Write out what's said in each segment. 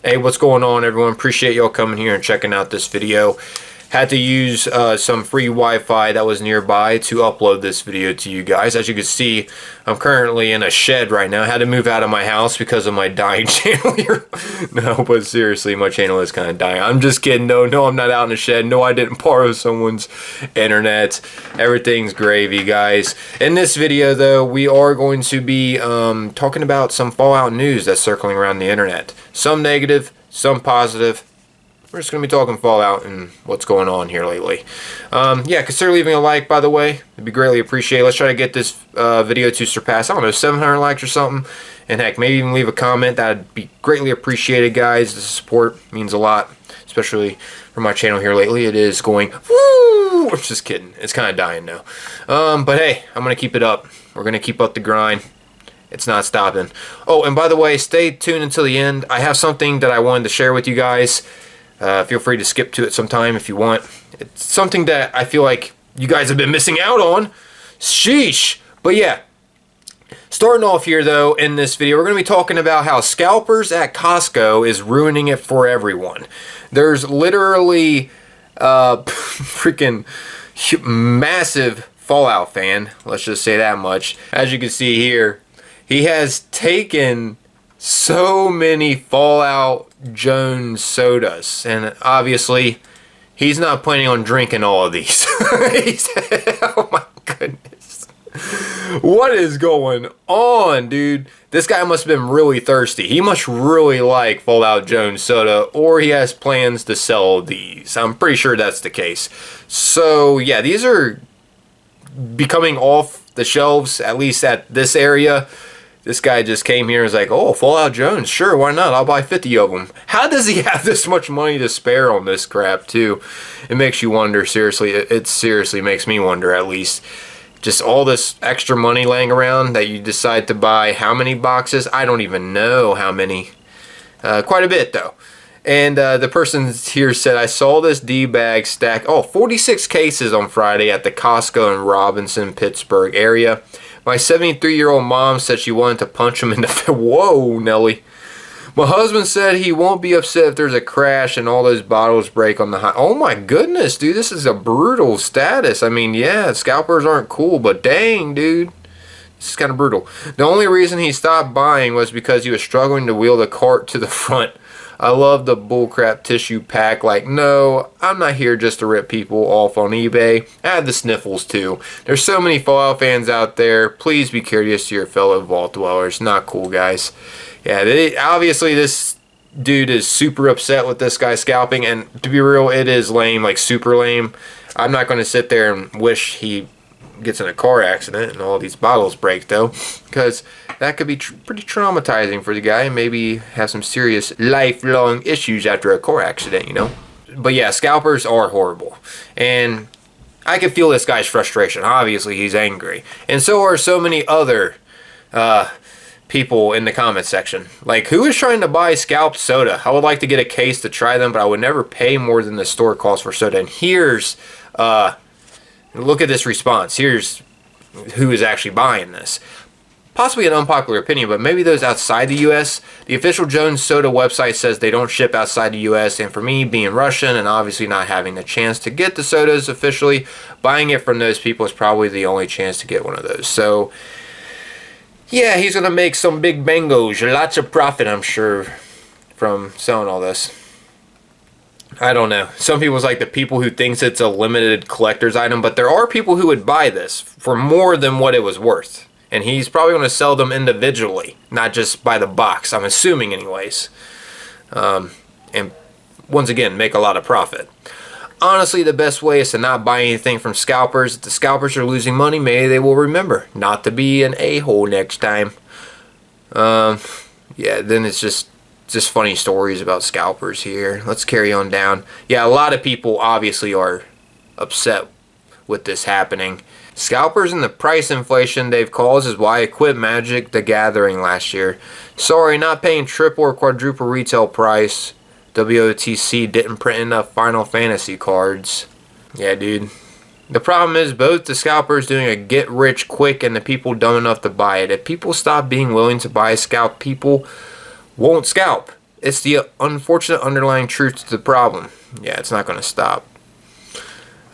Hey, what's going on, everyone? Appreciate y'all coming here and checking out this video. Had to use some free Wi-Fi that was nearby to upload this video to you guys. As you can see, I'm currently in a shed right now. I had to move out of my house because of my dying channel here. No, but seriously, my channel is kind of dying. I'm just kidding. No, I'm not out in the shed. No, I didn't borrow someone's internet. Everything's gravy, guys. In this video, though, we are going to be talking about some Fallout news that's circling around the internet. Some negative, some positive. We're just going to be talking Fallout and what's going on here lately. Yeah, consider leaving a like, by the way. It'd be greatly appreciated. Let's try to get this video to surpass, I don't know, 700 likes or something. And heck, maybe even leave a comment. That'd be greatly appreciated, guys. The support means a lot, especially for my channel here lately. It is going, woo! I'm just kidding. It's kind of dying now. But hey, I'm going to keep it up. We're going to keep up the grind. It's not stopping. Oh, and by the way, stay tuned until the end. I have something that I wanted to share with you guys. Feel free to skip to it sometime if you want. It's something that I feel like you guys have been missing out on. Sheesh. But yeah, starting off here though in this video, we're going to be talking about how scalpers at Costco is ruining it for everyone. There's literally freaking massive Fallout fan. Let's just say that much. As you can see here, he has taken so many Fallout Jones sodas, and obviously he's not planning on drinking all of these. Oh my goodness, what is going on, dude? This guy must have been really thirsty. He must really like Fallout Jones soda, or he has plans to sell these. I'm pretty sure that's the case. So yeah, these are becoming off the shelves, at least at this area. This guy just came here and was like, oh, Fallout Jones, sure, why not? I'll buy 50 of them. How does he have this much money to spare on this crap, too? It makes you wonder, seriously. It seriously makes me wonder, at least. Just all this extra money laying around that you decide to buy how many boxes? I don't even know how many. Quite a bit, though. And the person here said, I saw this D-bag stack. Oh, 46 cases on Friday at the Costco in Robinson, Pittsburgh area. My 73-year-old mom said she wanted to punch him in the face. Whoa, Nelly. My husband said he won't be upset if there's a crash and all those bottles break on the high. Oh my goodness, dude, this is a brutal status. I mean, yeah, scalpers aren't cool, but dang, dude. This is kind of brutal. The only reason he stopped buying was because he was struggling to wheel the cart to the front. I love the bullcrap tissue pack. Like, no, I'm not here just to rip people off on eBay. I have the sniffles too. There's so many Fallout fans out there. Please be courteous to your fellow vault dwellers. Not cool, guys. Yeah, obviously this dude is super upset with this guy scalping, and to be real, it is lame, like super lame. I'm not going to sit there and wish he gets in a car accident and all these bottles break, though, because that could be pretty traumatizing for the guy and maybe have some serious lifelong issues after a car accident, you know. But yeah, scalpers are horrible, and I can feel this guy's frustration. Obviously he's angry, and so are so many other people in the comment section. Like, who is trying to buy scalped soda? I would like to get a case to try them, but I would never pay more than the store cost for soda. And here's look at this response. Here's who is actually buying this. Possibly an unpopular opinion, but maybe those outside the U.S. The official Jones Soda website says they don't ship outside the U.S. And for me, being Russian and obviously not having the chance to get the sodas officially, buying it from those people is probably the only chance to get one of those. So, yeah, he's going to make some big bangos. Lots of profit, I'm sure, from selling all this. I don't know. Some people's like the people who thinks it's a limited collector's item, but there are people who would buy this for more than what it was worth. And he's probably going to sell them individually, not just by the box, I'm assuming anyways. And once again, make a lot of profit. Honestly, the best way is to not buy anything from scalpers. If the scalpers are losing money, maybe they will remember not to be an a-hole next time. Yeah, then it's just funny stories about scalpers here. Let's carry on down. Yeah, a lot of people obviously are upset with this happening. Scalpers and the price inflation they've caused is why I quit Magic the Gathering last year. Sorry, not paying triple or quadruple retail price. WOTC didn't print enough Final Fantasy cards. Yeah, dude. The problem is both the scalpers doing a get rich quick and the people dumb enough to buy it. If people stop being willing to buy scalp, people won't scalp. It's the unfortunate underlying truth to the problem. Yeah, it's not going to stop.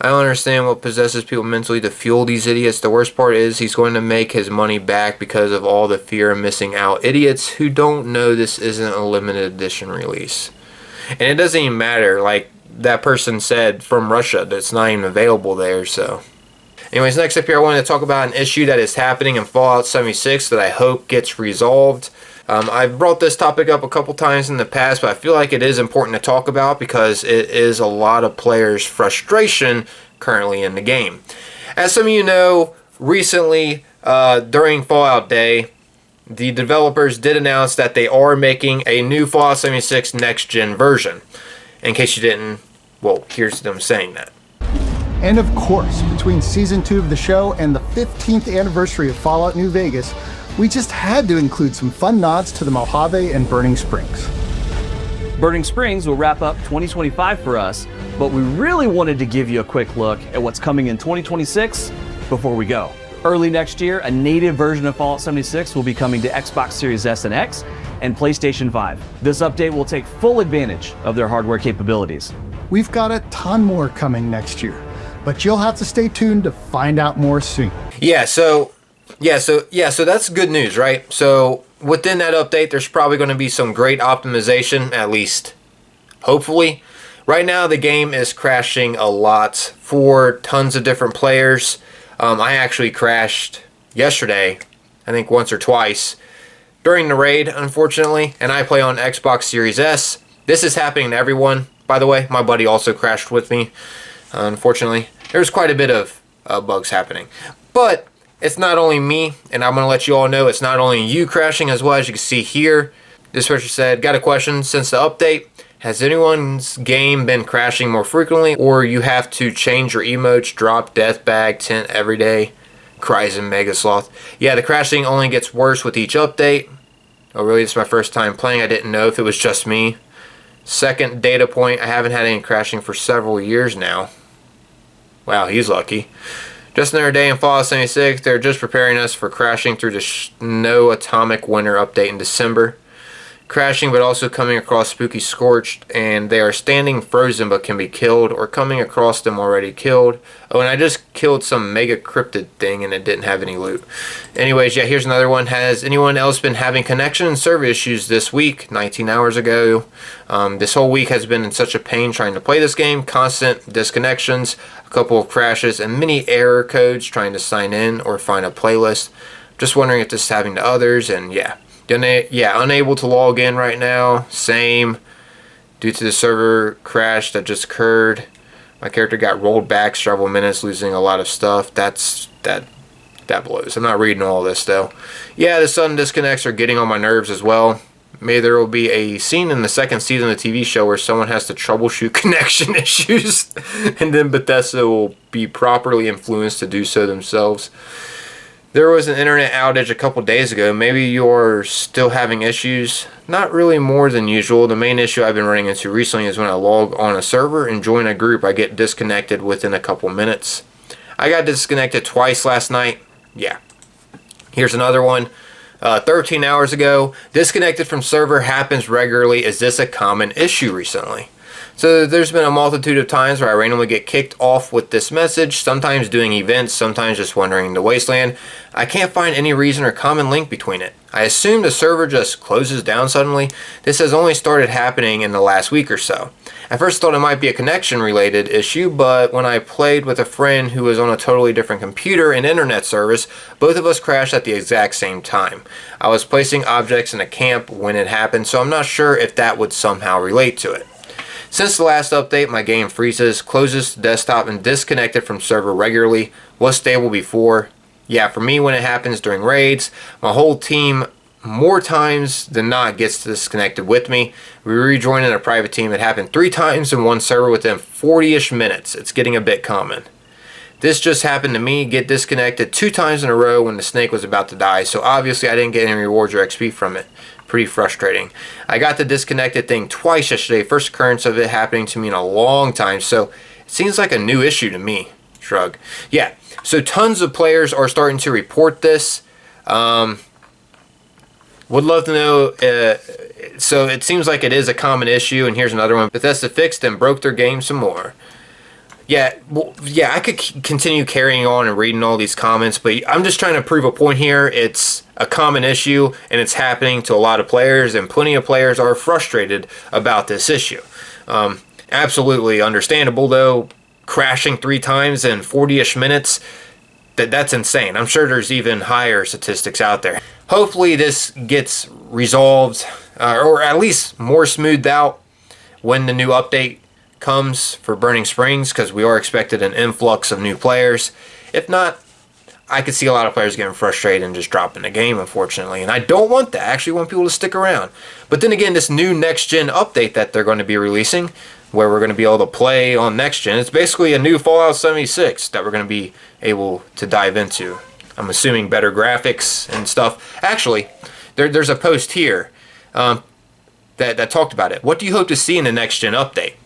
I don't understand what possesses people mentally to fuel these idiots. The worst part is he's going to make his money back because of all the fear of missing out. Idiots who don't know this isn't a limited edition release. And it doesn't even matter, like that person said from Russia, that's not even available there, so. Anyways, next up here I wanted to talk about an issue that is happening in Fallout 76 that I hope gets resolved. I've brought this topic up a couple times in the past, but I feel like it is important to talk about because it is a lot of players' frustration currently in the game. As some of you know, recently during Fallout Day, the developers did announce that they are making a new Fallout 76 next-gen version. In case you didn't, well, here's them saying that. And of course, between Season 2 of the show and the 15th anniversary of Fallout New Vegas, we just had to include some fun nods to the Mojave and Burning Springs. Burning Springs will wrap up 2025 for us, but we really wanted to give you a quick look at what's coming in 2026 before we go. Early next year, a native version of Fallout 76 will be coming to Xbox Series S and X and PlayStation 5. This update will take full advantage of their hardware capabilities. We've got a ton more coming next year, but you'll have to stay tuned to find out more soon. So that's good news, right? So within that update, there's probably going to be some great optimization, at least hopefully. Right now, the game is crashing a lot for tons of different players. I actually crashed yesterday, I think once or twice, during the raid, unfortunately, and I play on Xbox Series S. This is happening to everyone, by the way. My buddy also crashed with me, unfortunately. There's quite a bit of bugs happening. But it's not only me, and I'm going to let you all know it's not only you crashing as well. As you can see here, this person said, got a question since the update. Has anyone's game been crashing more frequently, or you have to change your emotes, drop, death bag, tent every day? Cries in Mega Sloth. Yeah, the crashing only gets worse with each update. Oh really, it's my first time playing. I didn't know if it was just me. Second data point, I haven't had any crashing for several years now. Wow, he's lucky. Just another day in Fallout 76. They're just preparing us for crashing through the Snow Atomic Winter update in December. Crashing, but also coming across Spooky Scorched, and they are standing frozen but can be killed, or coming across them already killed. Oh, and I just killed some mega cryptid thing and it didn't have any loot. Anyways, yeah, here's another one. Has anyone else been having connection and server issues this week? 19 hours ago. This whole week has been in such a pain trying to play this game. Constant disconnections, a couple of crashes, and many error codes trying to sign in or find a playlist. Just wondering if this is happening to others, and yeah. Unable to log in right now. Same. Due to the server crash that just occurred. My character got rolled back several minutes, losing a lot of stuff. That blows. I'm not reading all this though. Yeah, the sudden disconnects are getting on my nerves as well. Maybe there will be a scene in the second season of the TV show where someone has to troubleshoot connection issues, and then Bethesda will be properly influenced to do so themselves. There was an internet outage a couple days ago. Maybe you're still having issues. Not really more than usual. The main issue I've been running into recently is when I log on a server and join a group, I get disconnected within a couple minutes. I got disconnected twice last night. Yeah. Here's another one. 13 hours ago. Disconnected from server happens regularly. Is this a common issue recently? So there's been a multitude of times where I randomly get kicked off with this message, sometimes doing events, sometimes just wandering the wasteland. I can't find any reason or common link between it. I assume the server just closes down suddenly. This has only started happening in the last week or so. I first thought it might be a connection related issue, but when I played with a friend who was on a totally different computer and internet service, both of us crashed at the exact same time. I was placing objects in a camp when it happened, so I'm not sure if that would somehow relate to it. Since the last update, my game freezes, closes the desktop, and disconnected from server regularly. Was stable before. Yeah, for me, when it happens during raids, my whole team, more times than not, gets disconnected with me. We rejoin in a private team. It happened 3 times in one server within 40-ish minutes. It's getting a bit common. This just happened to me, get disconnected 2 times in a row when the snake was about to die, so obviously I didn't get any rewards or XP from it. Pretty frustrating. I got the disconnected thing twice yesterday, first occurrence of it happening to me in a long time, so it seems like a new issue to me. Shrug. Yeah, so tons of players are starting to report this. Would love to know So it seems like it is a common issue. And here's another one. Bethesda fixed and broke their game some more. Yeah, well, yeah, I could continue carrying on and reading all these comments, but I'm just trying to prove a point here. It's a common issue, and it's happening to a lot of players, and plenty of players are frustrated about this issue. Absolutely understandable, though. Crashing 3 times in 40-ish minutes, that's insane. I'm sure there's even higher statistics out there. Hopefully this gets resolved, or at least more smoothed out when the new update comes for Burning Springs, because we are expected an influx of new players. If not, I could see a lot of players getting frustrated and just dropping the game, unfortunately. And I don't want that. I actually want people to stick around. But then again, this new next-gen update that they're going to be releasing, where we're going to be able to play on next-gen, it's basically a new Fallout 76 that we're going to be able to dive into. I'm assuming better graphics and stuff. Actually, there's a post here that talked about it. What do you hope to see in the next-gen update?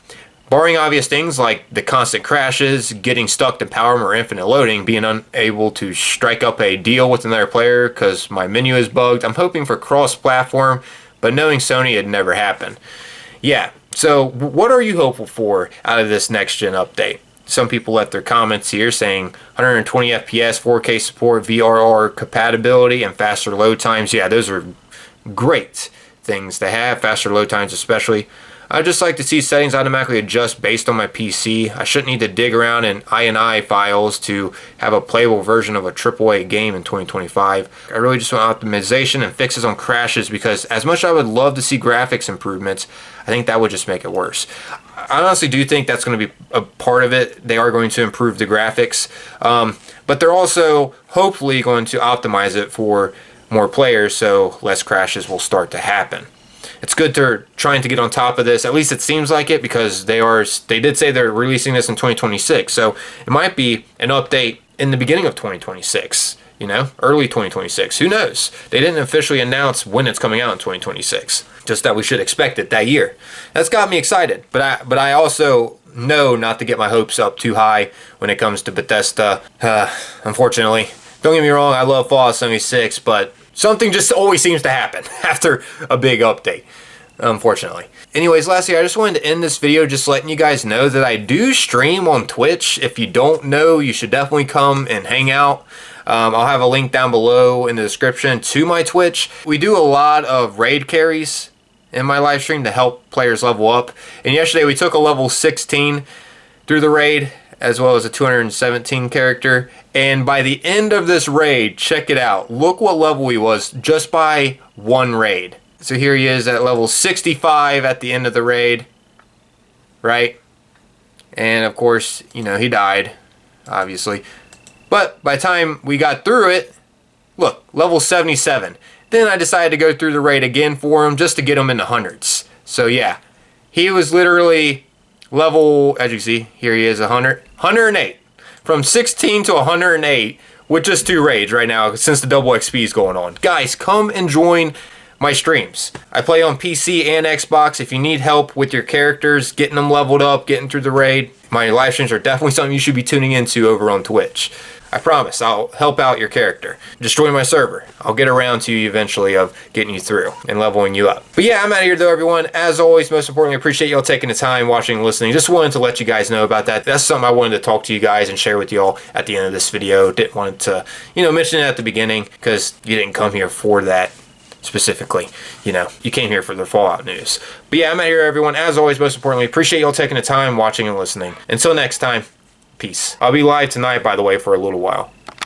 Barring obvious things like the constant crashes, getting stuck in power room or infinite loading, being unable to strike up a deal with another player because my menu is bugged, I'm hoping for cross-platform, but knowing Sony, it'd never happen. Yeah, so what are you hopeful for out of this next-gen update? Some people left their comments here saying 120 FPS, 4K support, VRR compatibility, and faster load times. Yeah, those are great things to have, faster load times especially. I'd just like to see settings automatically adjust based on my PC. I shouldn't need to dig around in INI files to have a playable version of a AAA game in 2025. I really just want optimization and fixes on crashes, because as much as I would love to see graphics improvements, I think that would just make it worse. I honestly do think that's going to be a part of it. They are going to improve the graphics, but they're also hopefully going to optimize it for more players, so less crashes will start to happen. It's good they're trying to get on top of this. At least it seems like it, because they did say they're releasing this in 2026. So it might be an update in the beginning of 2026, early 2026. Who knows? They didn't officially announce when it's coming out in 2026. Just that we should expect it that year. That's got me excited. But I also know not to get my hopes up too high when it comes to Bethesda. Unfortunately, don't get me wrong, I love Fallout 76, but something just always seems to happen after a big update, unfortunately. Anyways, lastly, I just wanted to end this video just letting you guys know that I do stream on Twitch. If you don't know, you should definitely come and hang out. I'll have a link down below in the description to my Twitch. We do a lot of raid carries in my live stream to help players level up. And yesterday we took a level 16 through the raid, as well as a 217 character. And by the end of this raid, check it out. Look what level he was just by one raid. So here he is at level 65 at the end of the raid, right? And of course, he died, obviously. But by the time we got through it, look, level 77. Then I decided to go through the raid again for him just to get him in the hundreds. So yeah, he was literally level, as you can see, here he is, 108. From 16 to 108 with just 2 raids right now, since the double XP is going on. Guys, come and join my streams. I play on PC and Xbox. If you need help with your characters, getting them leveled up, getting through the raid, my live streams are definitely something you should be tuning into over on Twitch. I promise, I'll help out your character. Just join my server. I'll get around to you eventually of getting you through and leveling you up. But yeah, I'm out of here though, everyone. As always, most importantly, appreciate y'all taking the time, watching and listening. Just wanted to let you guys know about that. That's something I wanted to talk to you guys and share with y'all at the end of this video. Didn't want to, mention it at the beginning, because you didn't come here for that specifically. You came here for the Fallout news. But yeah, I'm out of here, everyone. As always, most importantly, appreciate y'all taking the time, watching and listening. Until next time, peace. I'll be live tonight, by the way, for a little while.